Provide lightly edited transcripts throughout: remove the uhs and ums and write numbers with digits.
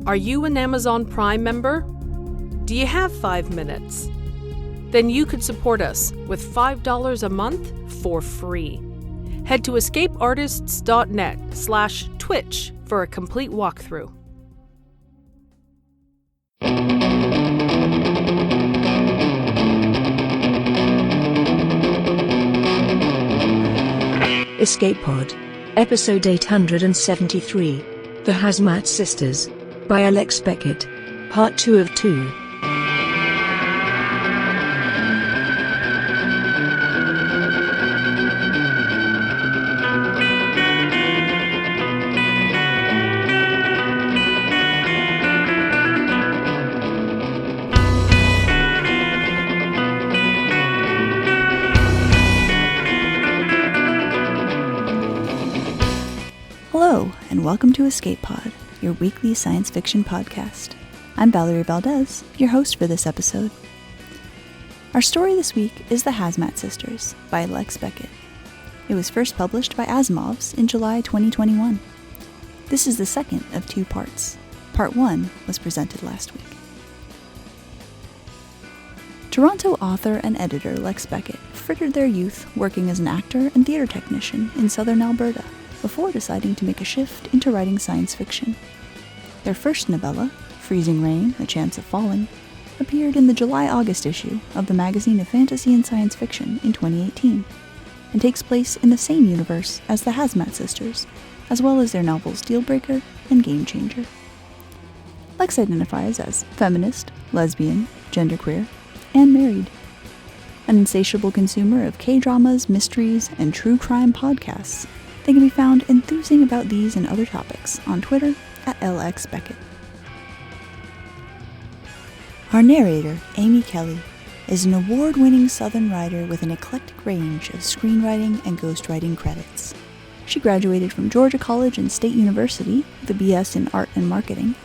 Are you an Amazon Prime member? Do you have 5 minutes? Then you could support us with $5 a month for free. Head to escapeartists.net/Twitch for a complete walkthrough. Escape Pod. Episode 873. The Hazmat Sisters. By Alex Beckett. Part 2 of 2. Hello, and welcome to Escape Pod, your weekly science fiction podcast. I'm Valerie Valdez, your host for this episode. Our story this week is The Hazmat Sisters by Alex Beckett. It was first published by Asimov's in July 2021. This is the second of 2 parts. Part 1 was presented last week. Toronto author and editor Lex Beckett frittered their youth working as an actor and theater technician in southern Alberta before deciding to make a shift into writing science fiction. Their first novella, Freezing Rain, A Chance of Falling, appeared in the July-August issue of the Magazine of Fantasy and Science Fiction in 2018, and takes place in the same universe as the Hazmat Sisters, as well as their novels Dealbreaker and Game Changer. Lex identifies as feminist, lesbian, genderqueer, and married. An insatiable consumer of K-dramas, mysteries, and true crime podcasts, they can be found enthusing about these and other topics on Twitter at LXBeckett. Our narrator, Amy Kelly, is an award-winning Southern writer with an eclectic range of screenwriting and ghostwriting credits. She graduated from Georgia College and State University with a BS in Art and Marketing,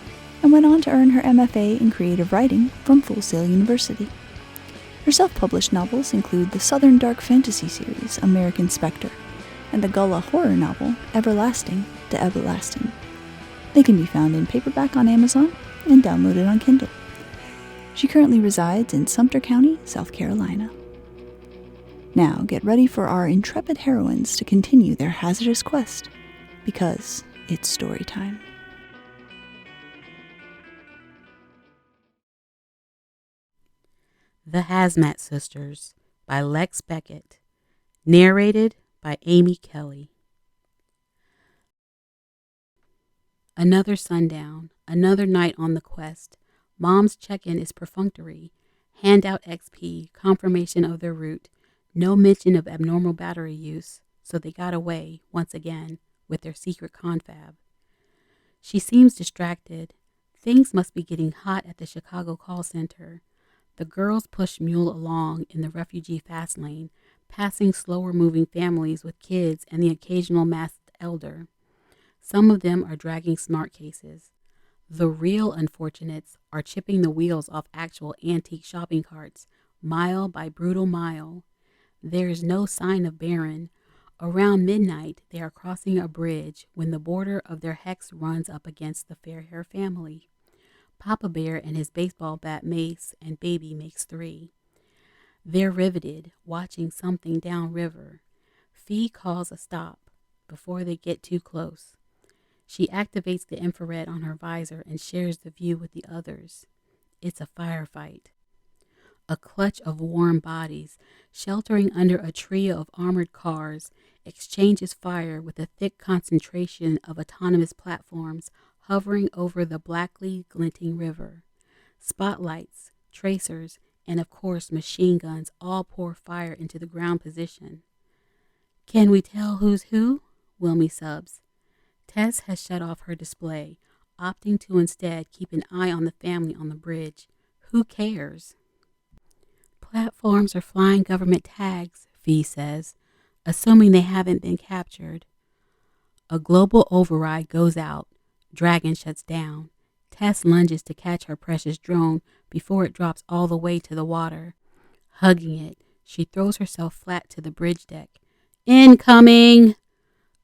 and went on to earn her MFA in Creative Writing from Full Sail University. Her self-published novels include the Southern dark fantasy series American Spectre, and the Gullah horror novel, Everlasting to Everlasting. They can be found in paperback on Amazon and downloaded on Kindle. She currently resides in Sumter County, South Carolina. Now get ready for our intrepid heroines to continue their hazardous quest, because it's story time. The Hazmat Sisters by Lex Beckett. Narrated by Amy Kelly. Another sundown, another night on the quest. Mom's check-in is perfunctory. Handout XP, confirmation of their route. No mention of abnormal battery use, so they got away, once again, with their secret confab. She seems distracted. Things must be getting hot at the Chicago call center. The girls push Mule along in the refugee fast lane, passing slower-moving families with kids and the occasional masked elder. Some of them are dragging smart cases. The real unfortunates are chipping the wheels off actual antique shopping carts, mile by brutal mile. There is no sign of Baron. Around midnight, they are crossing a bridge when the border of their hex runs up against the Fairhair family. Papa Bear and his baseball bat Mace and baby makes 3. They're riveted, watching something downriver. Fee calls a stop before they get too close. She activates the infrared on her visor and shares the view with the others. It's a firefight. A clutch of warm bodies, sheltering under a trio of armored cars, exchanges fire with a thick concentration of autonomous platforms hovering over the blackly glinting river. Spotlights, tracers, and of course machine guns all pour fire into the ground position. Can we tell who's who? Wilmy subs. Tess has shut off her display, opting to instead keep an eye on the family on the bridge. Who cares? Platforms are flying government tags, Fee says, assuming they haven't been captured. A global override goes out. Dragon shuts down. Tess lunges to catch her precious drone before it drops all the way to the water. Hugging it, she throws herself flat to the bridge deck. Incoming!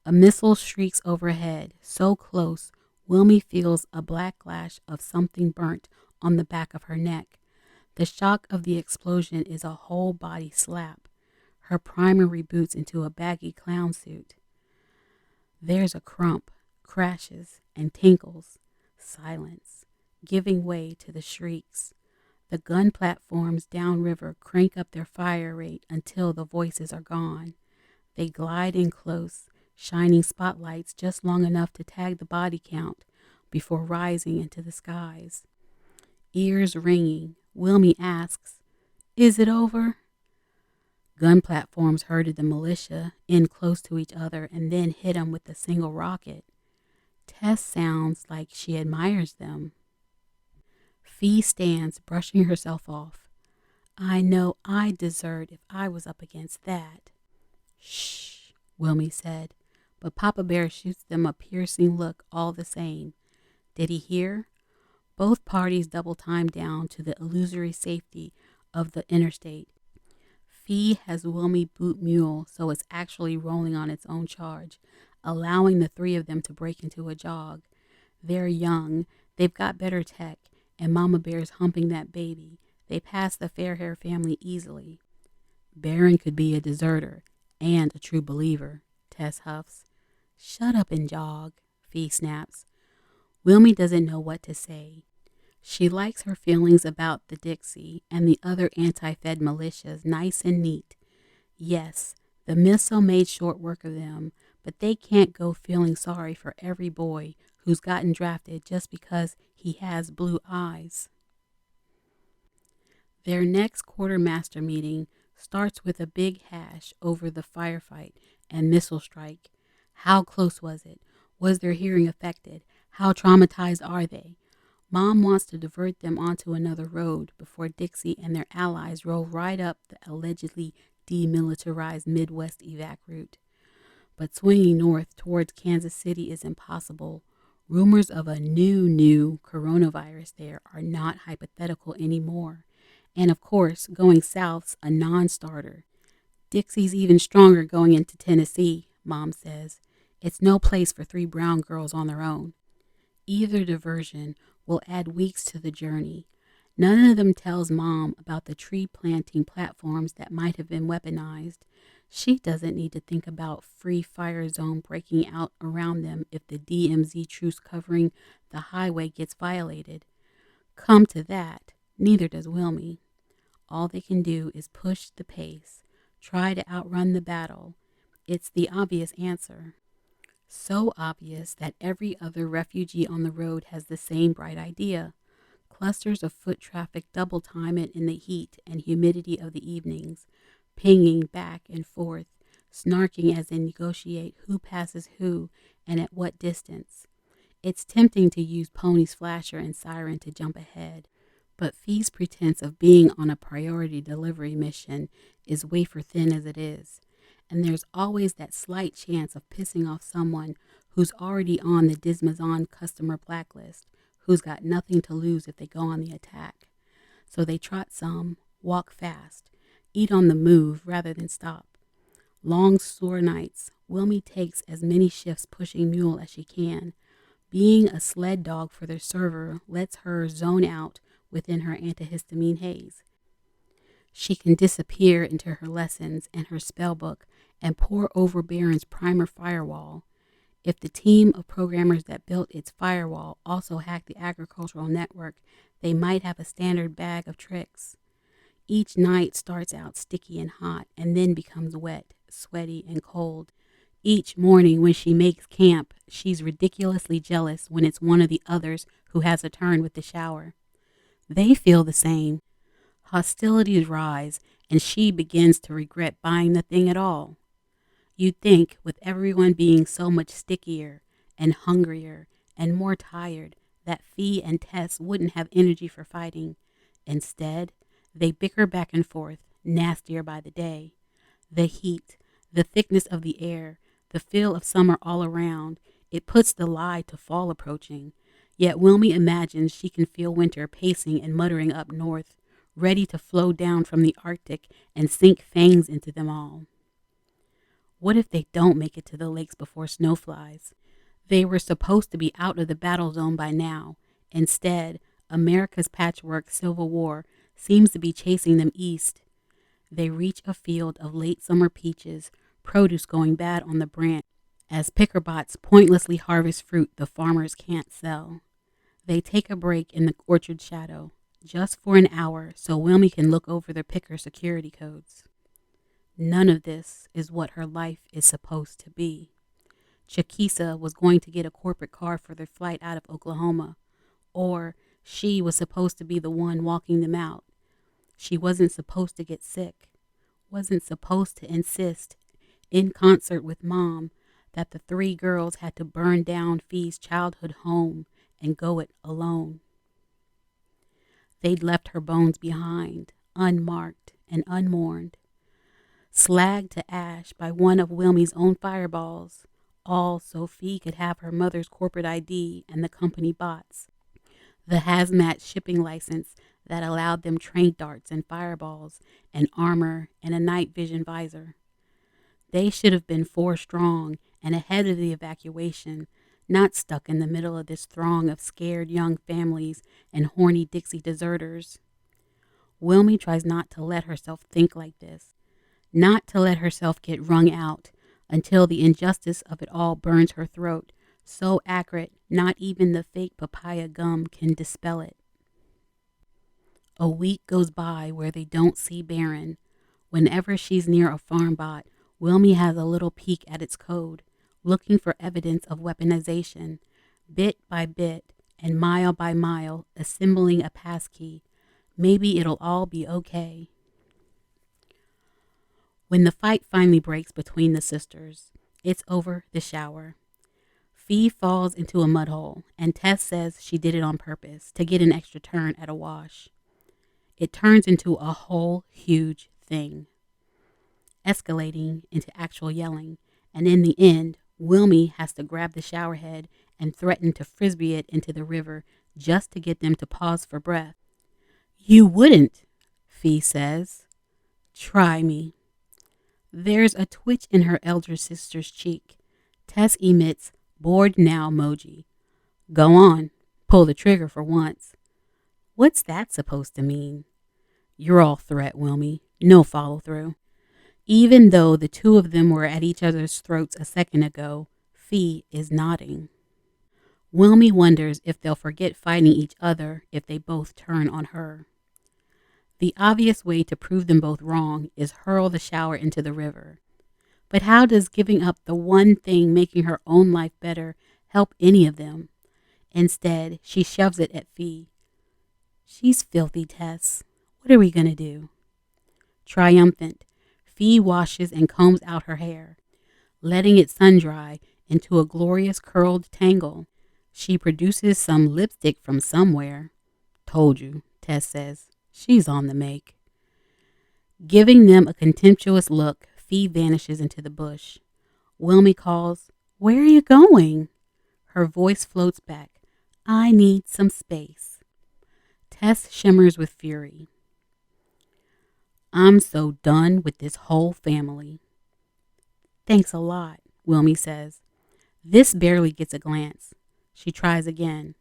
A missile shrieks overhead, so close, Wilmy feels a backlash of something burnt on the back of her neck. The shock of the explosion is a whole body slap. Her primer reboots into a baggy clown suit. There's a crump, crashes, and tinkles. Silence, giving way to the shrieks. The gun platforms downriver crank up their fire rate until the voices are gone. They glide in close, shining spotlights just long enough to tag the body count before rising into the skies. Ears ringing, Wilmy asks, "Is it over?" Gun platforms herded the militia in close to each other and then hit them with a single rocket. Tess sounds like she admires them. Fee stands, brushing herself off. "I know I'd desert if I was up against that." "Shh," Wilmy said, but Papa Bear shoots them a piercing look all the same. Did he hear? Both parties double time down to the illusory safety of the interstate. Fee has Wilmy boot mule, so it's actually rolling on its own charge, allowing the three of them to break into a jog. They're young, they've got better tech, and Mama Bear's humping that baby. They pass the Fairhair family easily. Baron could be a deserter and a true believer, Tess huffs. "Shut up and jog," Fee snaps. Wilmy doesn't know what to say. She likes her feelings about the Dixie and the other anti-Fed militias nice and neat. Yes, the missile made short work of them, but they can't go feeling sorry for every boy who's gotten drafted just because he has blue eyes. Their next quartermaster meeting starts with a big hash over the firefight and missile strike. How close was it? Was their hearing affected? How traumatized are they? Mom wants to divert them onto another road before Dixie and their allies roll right up the allegedly demilitarized Midwest evac route. But swinging north towards Kansas City is impossible. Rumors of a new coronavirus there are not hypothetical anymore. And of course, going south's a non-starter. Dixie's even stronger going into Tennessee, Mom says. It's no place for 3 brown girls on their own. Either diversion will add weeks to the journey. None of them tells Mom about the tree planting platforms that might have been weaponized. She doesn't need to think about free fire zone breaking out around them if the DMZ truce covering the highway gets violated. Come to that, neither does Wilmy. All they can do is push the pace, try to outrun the battle. It's the obvious answer. So obvious that every other refugee on the road has the same bright idea. Clusters of foot traffic double time it in the heat and humidity of the evenings, pinging back and forth, snarking as they negotiate who passes who and at what distance. It's tempting to use Pony's flasher and siren to jump ahead, but Fee's pretense of being on a priority delivery mission is wafer thin as it is. And there's always that slight chance of pissing off someone who's already on the Dismazon customer blacklist, who's got nothing to lose if they go on the attack. So they trot some, walk fast, eat on the move rather than stop. Long, sore nights, Wilmy takes as many shifts pushing mule as she can. Being a sled dog for their server lets her zone out within her antihistamine haze. She can disappear into her lessons and her spell book and pore over Baron's primer firewall. If the team of programmers that built its firewall also hacked the agricultural network, they might have a standard bag of tricks. Each night starts out sticky and hot and then becomes wet, sweaty, and cold. Each morning when she makes camp, she's ridiculously jealous when it's one of the others who has a turn with the shower. They feel the same. Hostilities rise, and she begins to regret buying the thing at all. You'd think, with everyone being so much stickier and hungrier and more tired, that Fee and Tess wouldn't have energy for fighting. Instead, they bicker back and forth, nastier by the day. The heat, the thickness of the air, the feel of summer all around, it puts the lie to fall approaching. Yet Wilmy imagines she can feel winter pacing and muttering up north, ready to flow down from the Arctic and sink fangs into them all. What if they don't make it to the lakes before snow flies? They were supposed to be out of the battle zone by now. Instead, America's patchwork civil war seems to be chasing them east. They reach a field of late summer peaches, produce going bad on the branch, as pickerbots pointlessly harvest fruit the farmers can't sell. They take a break in the orchard shadow, just for an hour so Wilmy can look over their picker security codes. None of this is what her life is supposed to be. Chakisa was going to get a corporate car for their flight out of Oklahoma, or she was supposed to be the one walking them out. She wasn't supposed to get sick, wasn't supposed to insist, in concert with Mom, that the three girls had to burn down Fee's childhood home and go it alone. They'd left her bones behind, unmarked and unmourned, slagged to ash by one of Wilmy's own fireballs, all so Fee could have her mother's corporate ID and the company bots, the Hazmat shipping license that allowed them train darts and fireballs and armor and a night vision visor. They should have been 4 strong and ahead of the evacuation, not stuck in the middle of this throng of scared young families and horny Dixie deserters. Wilmy tries not to let herself think like this, not to let herself get wrung out until the injustice of it all burns her throat, so acrid not even the fake papaya gum can dispel it. A week goes by where they don't see Barron. Whenever she's near a farm bot, Wilmy has a little peek at its code, looking for evidence of weaponization, bit by bit and mile by mile, assembling a passkey. Maybe it'll all be okay. When the fight finally breaks between the sisters, it's over the shower. Fee falls into a mud hole, and Tess says she did it on purpose to get an extra turn at a wash. It turns into a whole huge thing, escalating into actual yelling, and in the end, Wilmy has to grab the shower head and threaten to frisbee it into the river just to get them to pause for breath. "You wouldn't," Fee says. "Try me." There's a twitch in her elder sister's cheek. Tess emits bored now emoji. "Go on, pull the trigger for once." What's that supposed to mean? You're all threat, Wilmy. No follow through. Even though the two of them were at each other's throats a second ago, Fee is nodding. Wilmy wonders if they'll forget fighting each other if they both turn on her. The obvious way to prove them both wrong is hurl the shower into the river. But how does giving up the one thing making her own life better help any of them? Instead, she shoves it at Fee. "She's filthy, Tess. What are we going to do?" Triumphant, Fee washes and combs out her hair, letting it sun-dry into a glorious curled tangle. She produces some lipstick from somewhere. "Told you," Tess says. "She's on the make." Giving them a contemptuous look, Fee vanishes into the bush. Wilmy calls, "Where are you going?" Her voice floats back, "I need some space." Tess shimmers with fury. "I'm so done with this whole family." "Thanks a lot," Wilmy says. This barely gets a glance. She tries again.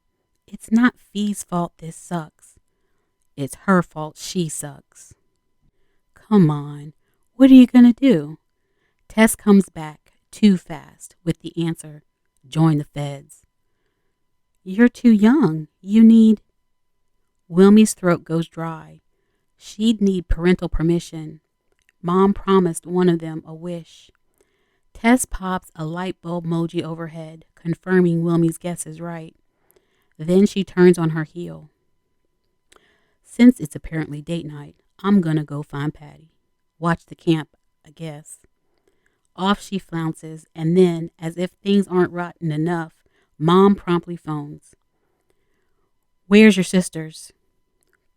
"It's not Fee's fault this sucks. It's her fault she sucks." "Come on, what are you going to do?" Tess comes back, too fast, with the answer, "Join the feds." "You're too young. You need..." Wilmy's throat goes dry. She'd need parental permission. Mom promised one of them a wish. Tess pops a light bulb emoji overhead, confirming Wilmy's guess is right. Then she turns on her heel. "Since it's apparently date night, I'm gonna go find Patty. Watch the camp, I guess." Off she flounces, and then, as if things aren't rotten enough, Mom promptly phones. "Where's your sisters?"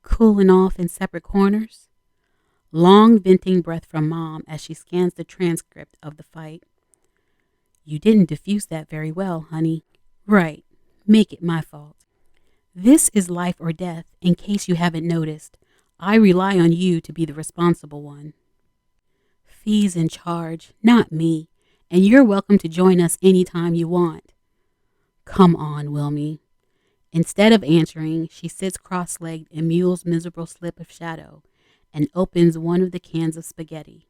"Cooling off in separate corners." Long venting breath from Mom as she scans the transcript of the fight. "You didn't diffuse that very well, honey." "Right. Make it my fault. This is life or death, in case you haven't noticed. I rely on you to be the responsible one." "Fee's in charge, not me, and you're welcome to join us anytime you want." Come on, Wilmy. Instead of answering, she sits cross-legged in Mule's miserable slip of shadow and opens one of the cans of spaghetti.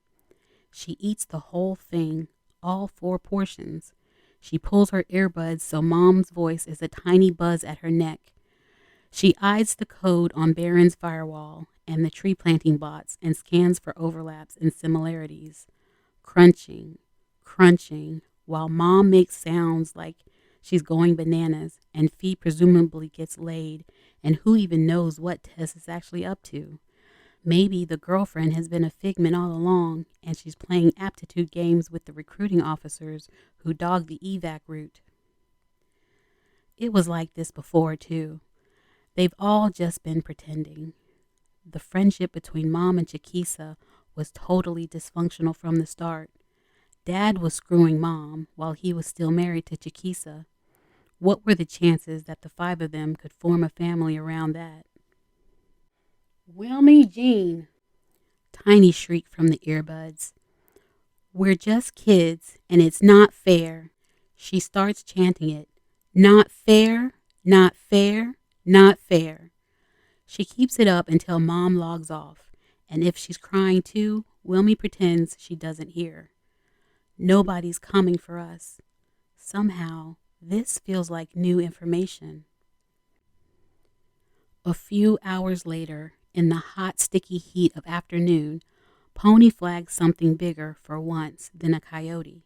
She eats the whole thing, all 4 portions. She pulls her earbuds so Mom's voice is a tiny buzz at her neck. She eyes the code on Barron's firewall and the tree planting bots and scans for overlaps and similarities. Crunching, crunching, while Mom makes sounds like she's going bananas and Fee presumably gets laid, and who even knows what Tess is actually up to. Maybe the girlfriend has been a figment all along, and she's playing aptitude games with the recruiting officers who dog the evac route. It was like this before, too. They've all just been pretending. The friendship between Mom and Chiquisa was totally dysfunctional from the start. Dad was screwing Mom while he was still married to Chiquisa. What were the chances that the 5 of them could form a family around that? Wilmy Jean, Tiny shrieked from the earbuds. We're just kids, and it's not fair. She starts chanting it. Not fair, not fair, not fair. She keeps it up until Mom logs off, and if she's crying too, Wilmy pretends she doesn't hear. Nobody's coming for us. Somehow, this feels like new information. A few hours later, in the hot, sticky heat of afternoon, Pony flags something bigger for once than a coyote.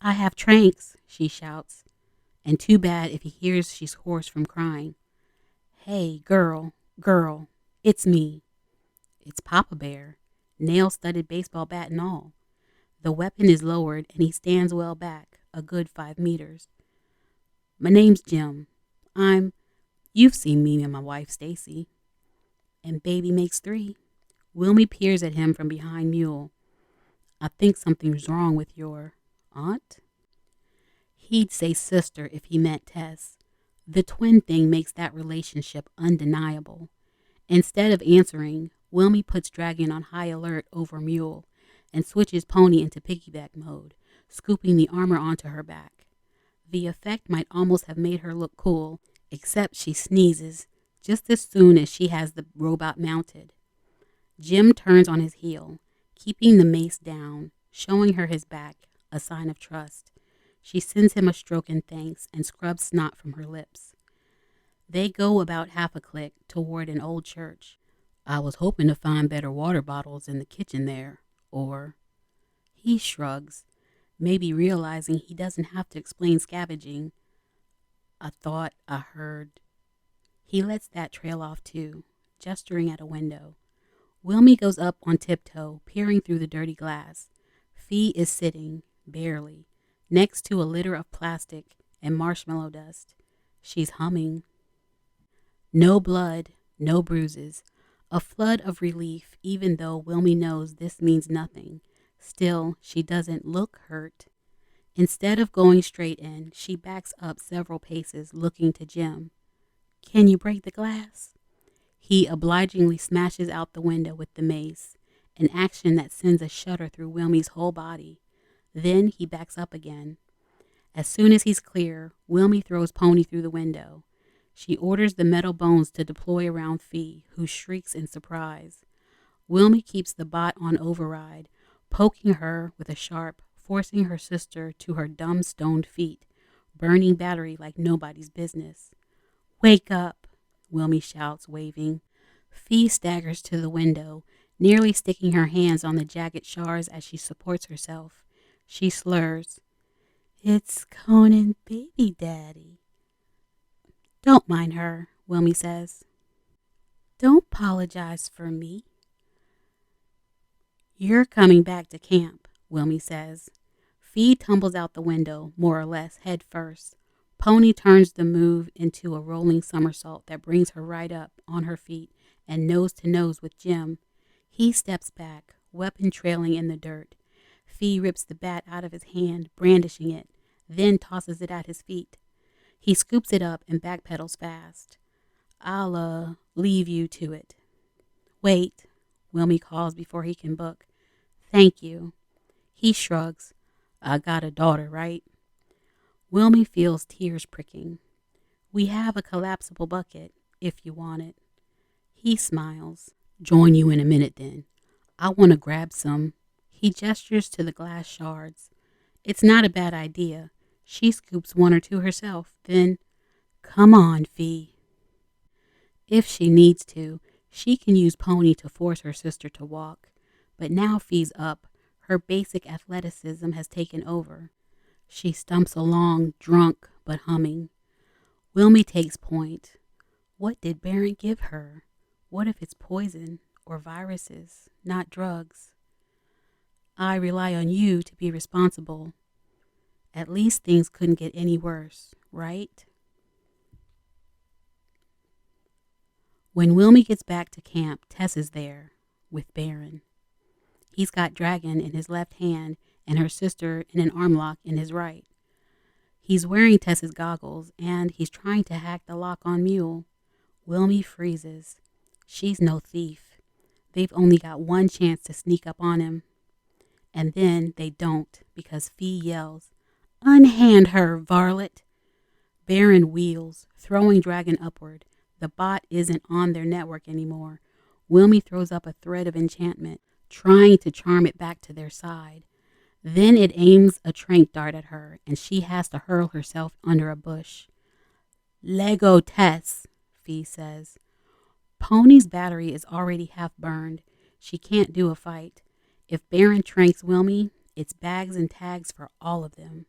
I have tranks, she shouts, and too bad if he hears she's hoarse from crying. Hey, girl, it's me. It's Papa Bear, nail-studded baseball bat and all. The weapon is lowered and he stands well back, a good 5 meters. My name's Jim. You've seen me and my wife, Stacy. And baby makes 3. Wilmy peers at him from behind Mule. I think something's wrong with your aunt? He'd say sister if he meant Tess. The twin thing makes that relationship undeniable. Instead of answering, Wilmy puts Dragon on high alert over Mule and switches Pony into piggyback mode, scooping the armor onto her back. The effect might almost have made her look cool, except she sneezes just as soon as she has the robot mounted. Jim turns on his heel, keeping the mace down, showing her his back, a sign of trust. She sends him a stroke in thanks and scrubs snot from her lips. They go about half a click toward an old church. I was hoping to find better water bottles in the kitchen there, or... He shrugs, maybe realizing he doesn't have to explain scavenging. I thought I heard... He lets that trail off too, gesturing at a window. Wilmy goes up on tiptoe, peering through the dirty glass. Fee is sitting, barely, next to a litter of plastic and marshmallow dust. She's humming. No blood, no bruises. A flood of relief, even though Wilmy knows this means nothing. Still, she doesn't look hurt. Instead of going straight in, she backs up several paces, looking to Jim. Can you break the glass? He obligingly smashes out the window with the mace, an action that sends a shudder through Wilmy's whole body. Then he backs up again. As soon as he's clear, Wilmy throws Pony through the window. She orders the metal bones to deploy around Fee, who shrieks in surprise. Wilmy keeps the bot on override, poking her with a sharp, forcing her sister to her dumb stoned feet, burning battery like nobody's business. Wake up, Wilmy shouts, waving. Fee staggers to the window, nearly sticking her hands on the jagged shards as she supports herself. She slurs. It's Conan baby daddy. Don't mind her, Wilmy says. Don't apologize for me. You're coming back to camp, Wilmy says. Fee tumbles out the window, more or less, head first. Pony turns the move into a rolling somersault that brings her right up on her feet and nose to nose with Jim. He steps back, weapon trailing in the dirt. Fee rips the bat out of his hand, brandishing it, then tosses it at his feet. He scoops it up and backpedals fast. I'll, leave you to it. Wait, Wilmy calls before he can book. Thank you. He shrugs. I got a daughter, right? Wilmy feels tears pricking. We have a collapsible bucket, if you want it. He smiles. Join you in a minute then. I want to grab some. He gestures to the glass shards. It's not a bad idea. She scoops one or two herself. Then, come on, Fee. If she needs to, she can use Pony to force her sister to walk. But now Fee's up. Her basic athleticism has taken over. She stumps along, drunk but humming. Wilmy takes point. What did Baron give her? What if it's poison or viruses, not drugs? I rely on you to be responsible. At least things couldn't get any worse, right? When Wilmy gets back to camp, Tess is there with Baron. He's got Dragon in his left hand and her sister in an arm lock in his right. He's wearing Tess's goggles and he's trying to hack the lock on Mule. Wilmy freezes. She's no thief. They've only got one chance to sneak up on him. And then they don't because Fee yells, "Unhand her, varlet!" Baron wheels, throwing Dragon upward. The bot isn't on their network anymore. Wilmy throws up a thread of enchantment, trying to charm it back to their side. Then it aims a trank dart at her, and she has to hurl herself under a bush. "Lego Tess," Fee says. Pony's battery is already half burned. She can't do a fight. If Baron tranks Wilmy, it's bags and tags for all of them.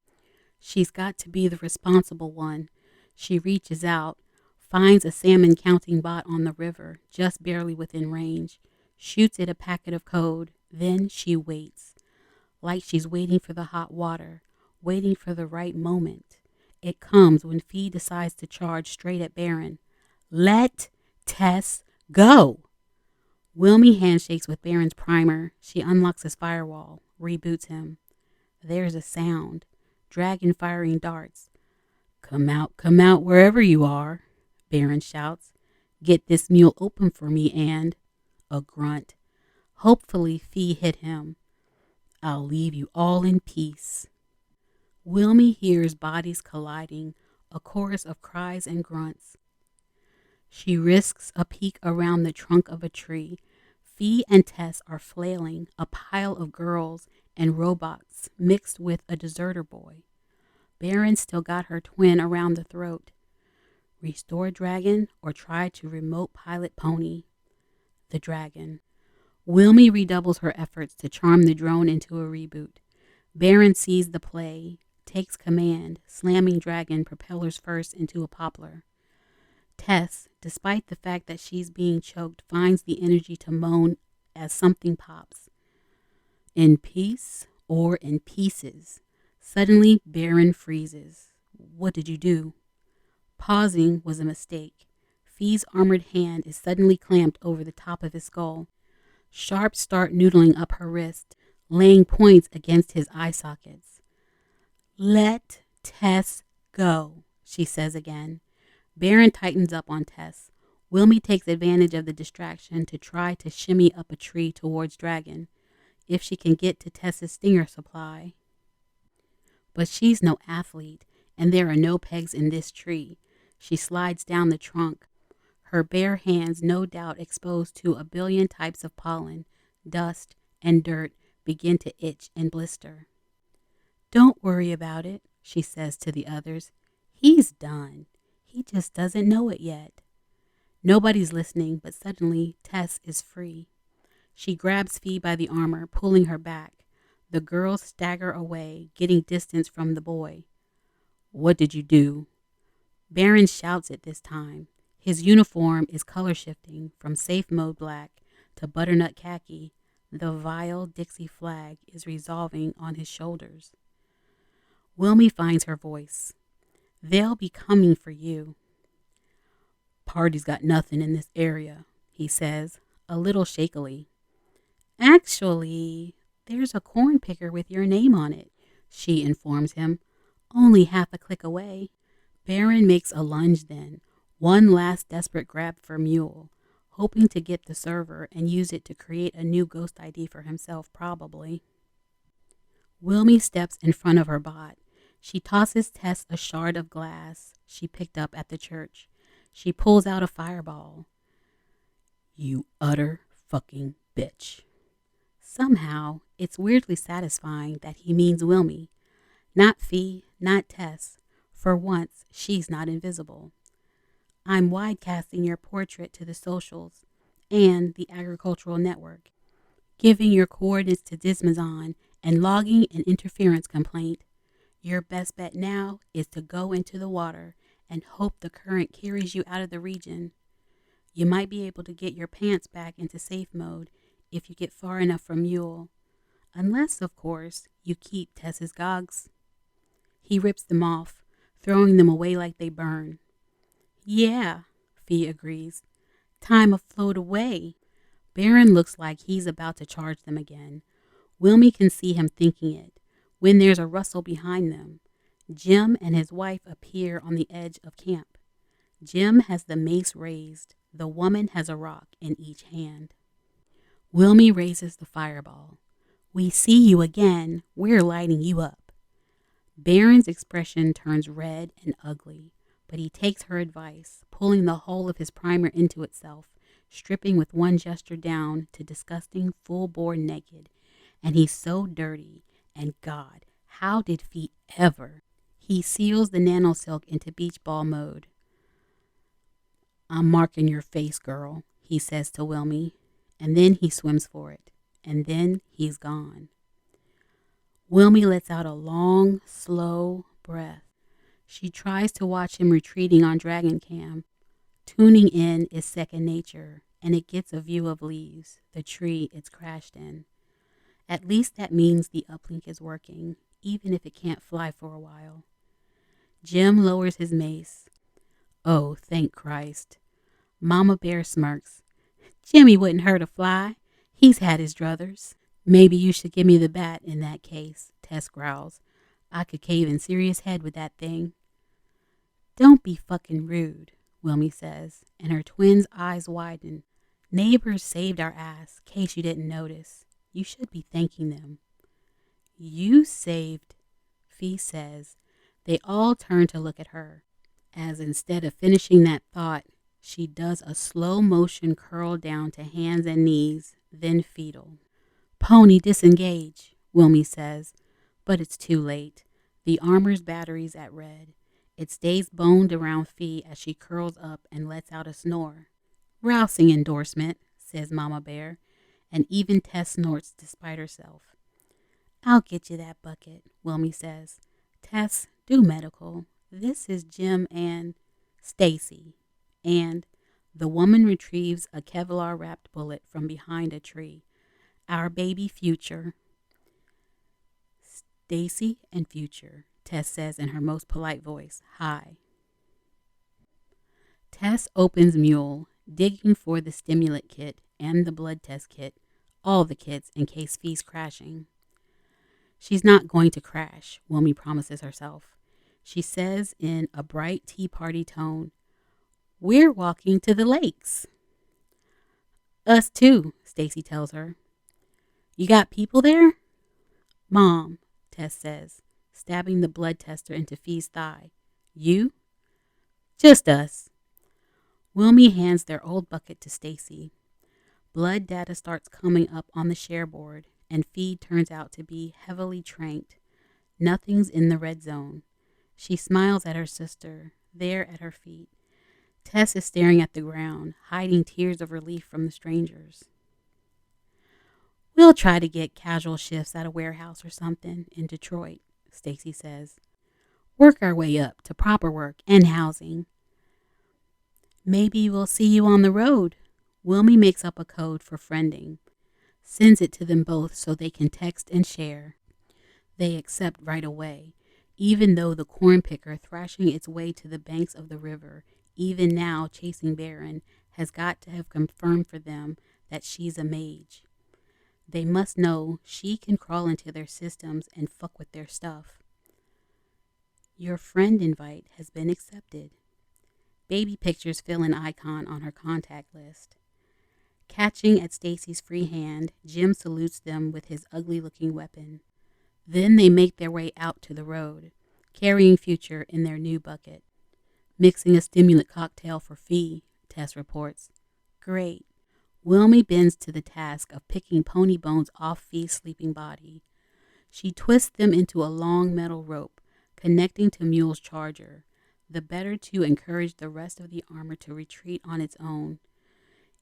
She's got to be the responsible one. She reaches out, finds a salmon counting bot on the river, just barely within range, shoots it a packet of code. Then she waits, like she's waiting for the hot water, waiting for the right moment. It comes when Fee decides to charge straight at Baron. Let Tess go! Wilmy handshakes with Baron's primer. She unlocks his firewall, reboots him. There's a sound. Dragon firing darts. Come out wherever you are," Baron shouts. "Get this mule open for me and..." A grunt. Hopefully Fee hit him. "I'll leave you all in peace." Wilmy hears bodies colliding, a chorus of cries and grunts. She risks a peek around the trunk of a tree. Fee and Tess are flailing, a pile of girls and robots mixed with a deserter boy. Baron still got her twin around the throat. Restore Dragon or try to remote pilot Pony? The Dragon. Wilmy redoubles her efforts to charm the drone into a reboot. Baron sees the play, takes command, slamming Dragon propellers first into a poplar. Tess, despite the fact that she's being choked, finds the energy to moan as something pops. In peace or in pieces? Suddenly, Baron freezes. What did you do? Pausing was a mistake. Fee's armored hand is suddenly clamped over the top of his skull. Sharps start noodling up her wrist, laying points against his eye sockets. Let Tess go, she says again. Baron tightens up on Tess. Wilmy takes advantage of the distraction to try to shimmy up a tree towards Dragon, if she can get to Tess's stinger supply. But she's no athlete, and there are no pegs in this tree. She slides down the trunk, her bare hands no doubt exposed to a billion types of pollen, dust, and dirt begin to itch and blister. Don't worry about it, she says to the others. He's done. He just doesn't know it yet. Nobody's listening, but suddenly Tess is free. She grabs Fee by the armor, pulling her back. The girls stagger away, getting distance from the boy. What did you do? Baron shouts it this time. His uniform is color shifting from safe mode black to butternut khaki. The vile Dixie flag is resolving on his shoulders. Wilmy finds her voice. They'll be coming for you. Party's got nothing in this area, he says, a little shakily. Actually, there's a corn picker with your name on it, she informs him, only half a click away. Baron makes a lunge then, one last desperate grab for Mule, hoping to get the server and use it to create a new ghost ID for himself, probably. Wilmy steps in front of her bot. She tosses Tess a shard of glass she picked up at the church. She pulls out a fireball. You utter fucking bitch. Somehow, it's weirdly satisfying that he means Wilmy. Not Fee, not Tess. For once, she's not invisible. I'm widecasting your portrait to the socials and the agricultural network, giving your coordinates to Dismazon and logging an interference complaint. Your best bet now is to go into the water and hope the current carries you out of the region. You might be able to get your pants back into safe mode if you get far enough from Mule. Unless, of course, you keep Tess's gogs. He rips them off, throwing them away like they burn. Yeah, Fee agrees. Time to float away. Baron looks like he's about to charge them again. Wilmy can see him thinking it, when there's a rustle behind them. Jim and his wife appear on the edge of camp. Jim has the mace raised. The woman has a rock in each hand. Wilmy raises the fireball. We see you again. We're lighting you up. Baron's expression turns red and ugly, but he takes her advice, pulling the whole of his primer into itself, stripping with one gesture down to disgusting full-bore naked. And he's so dirty. And God, how did Fee ever? He seals the nanosilk into beach ball mode. I'm marking your face, girl, he says to Wilmy, and then he swims for it, and then he's gone. Wilmy lets out a long, slow breath. She tries to watch him retreating on Dragon Cam. Tuning in is second nature, and it gets a view of leaves, the tree it's crashed in. At least that means the uplink is working, even if it can't fly for a while. Jim lowers his mace. Oh, thank Christ. Mama Bear smirks. Jimmy wouldn't hurt a fly. He's had his druthers. Maybe you should give me the bat in that case, Tess growls. I could cave in serious head with that thing. Don't be fucking rude, Wilmy says, and her twin's eyes widen. Neighbors saved our ass, case you didn't notice. You should be thanking them. You saved, Fee says. They all turn to look at her, as instead of finishing that thought, she does a slow motion curl down to hands and knees, then fetal. Pony, disengage, Wilmy says, but it's too late. The armor's battery's at red. It stays boned around Fee as she curls up and lets out a snore. Rousing endorsement, says Mama Bear, and even Tess snorts despite herself. I'll get you that bucket, Wilmy says. Tess, do medical. This is Jim and Stacy. And the woman retrieves a Kevlar-wrapped bullet from behind a tree. Our baby Future. Stacy and Future, Tess says in her most polite voice. Hi. Tess opens Mule, digging for the stimulant kit and the blood test kit, all the kits in case Fee's crashing. She's not going to crash, Wilmy promises herself. She says in a bright tea party tone, We're walking to the lakes. Us too, Stacy tells her. You got people there? Mom, Tess says, stabbing the blood tester into Fee's thigh. You? Just us. Wilmy hands their old bucket to Stacy. Blood data starts coming up on the share board, and Fee turns out to be heavily tranked. Nothing's in the red zone. She smiles at her sister, there at her feet. Tess is staring at the ground, hiding tears of relief from the strangers. We'll try to get casual shifts at a warehouse or something in Detroit, Stacy says. Work our way up to proper work and housing. Maybe we'll see you on the road. Wilmy makes up a code for friending, sends it to them both so they can text and share. They accept right away, even though the corn picker thrashing its way to the banks of the river, even now chasing Baron, has got to have confirmed for them that she's a mage. They must know she can crawl into their systems and fuck with their stuff. Your friend invite has been accepted. Baby pictures fill an icon on her contact list. Catching at Stacy's free hand, Jim salutes them with his ugly-looking weapon. Then they make their way out to the road, carrying Future in their new bucket. Mixing a stimulant cocktail for Fee, Tess reports. Great. Wilmy bends to the task of picking pony bones off Fee's sleeping body. She twists them into a long metal rope, connecting to Mule's charger, the better to encourage the rest of the armor to retreat on its own.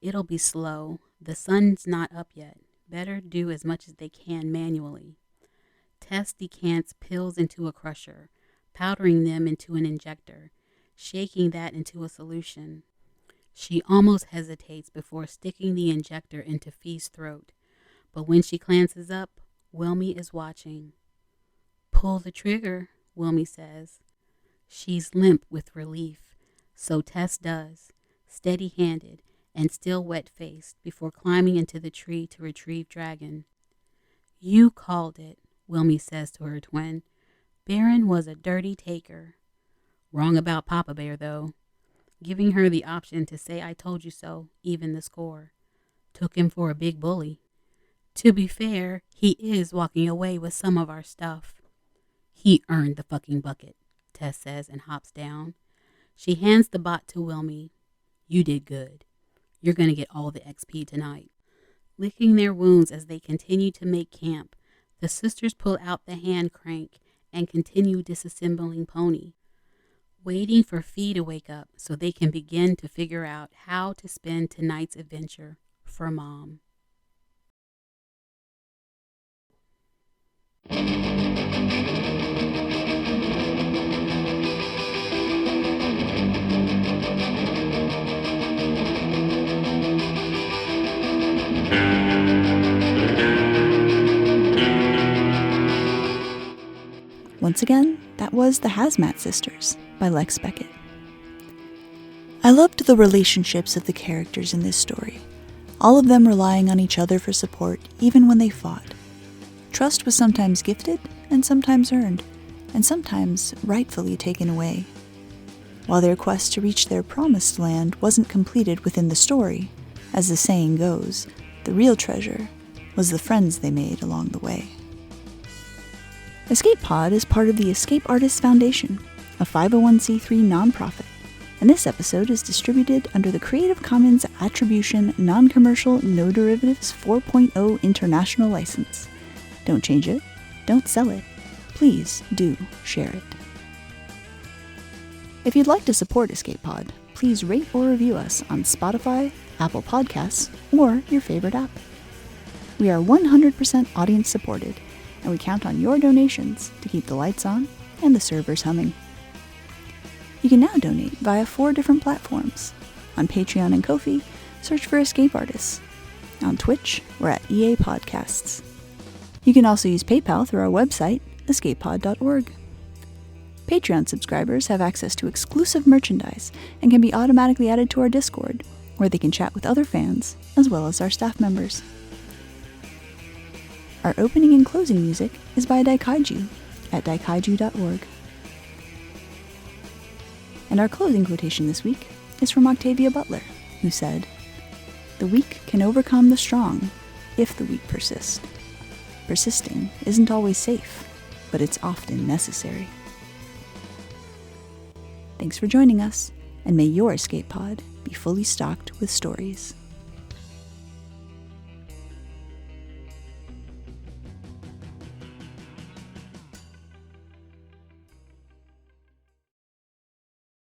It'll be slow. The sun's not up yet. Better do as much as they can manually. Tess decants pills into a crusher, powdering them into an injector, shaking that into a solution. She almost hesitates before sticking the injector into Fee's throat, but when she glances up, Wilmy is watching. Pull the trigger, Wilmy says. She's limp with relief, so Tess does, steady-handed and still wet-faced, before climbing into the tree to retrieve Dragon. You called it, Wilmy says to her twin. Baron was a dirty taker. Wrong about Papa Bear, though. Giving her the option to say I told you so, even the score. Took him for a big bully. To be fair, he is walking away with some of our stuff. He earned the fucking bucket, Tess says and hops down. She hands the bot to Wilmy. You did good. You're going to get all the XP tonight. Licking their wounds as they continue to make camp, the sisters pull out the hand crank and continue disassembling Pony, waiting for Fee to wake up so they can begin to figure out how to spend tonight's adventure for Mom. Once again, that was The Hazmat Sisters by Lex Beckett. I loved the relationships of the characters in this story, all of them relying on each other for support even when they fought. Trust was sometimes gifted and sometimes earned, and sometimes rightfully taken away. While their quest to reach their promised land wasn't completed within the story, as the saying goes, the real treasure was the friends they made along the way. Escape Pod is part of the Escape Artists Foundation, a 501c3 nonprofit, and this episode is distributed under the Creative Commons Attribution Non-Commercial No Derivatives 4.0 International License. Don't change it, don't sell it, please do share it. If you'd like to support Escape Pod, please rate or review us on Spotify, Apple Podcasts, or your favorite app. We are 100% audience supported, and we count on your donations to keep the lights on and the servers humming. You can now donate via 4 different platforms. On Patreon and Ko-fi, search for Escape Artists. On Twitch, we're at EA Podcasts. You can also use PayPal through our website, escapepod.org. Patreon subscribers have access to exclusive merchandise and can be automatically added to our Discord, where they can chat with other fans, as well as our staff members. Our opening and closing music is by Daikaiju at daikaiju.org. And our closing quotation this week is from Octavia Butler, who said, "The weak can overcome the strong if the weak persist. Persisting isn't always safe, but it's often necessary." Thanks for joining us, and may your escape pod be fully stocked with stories.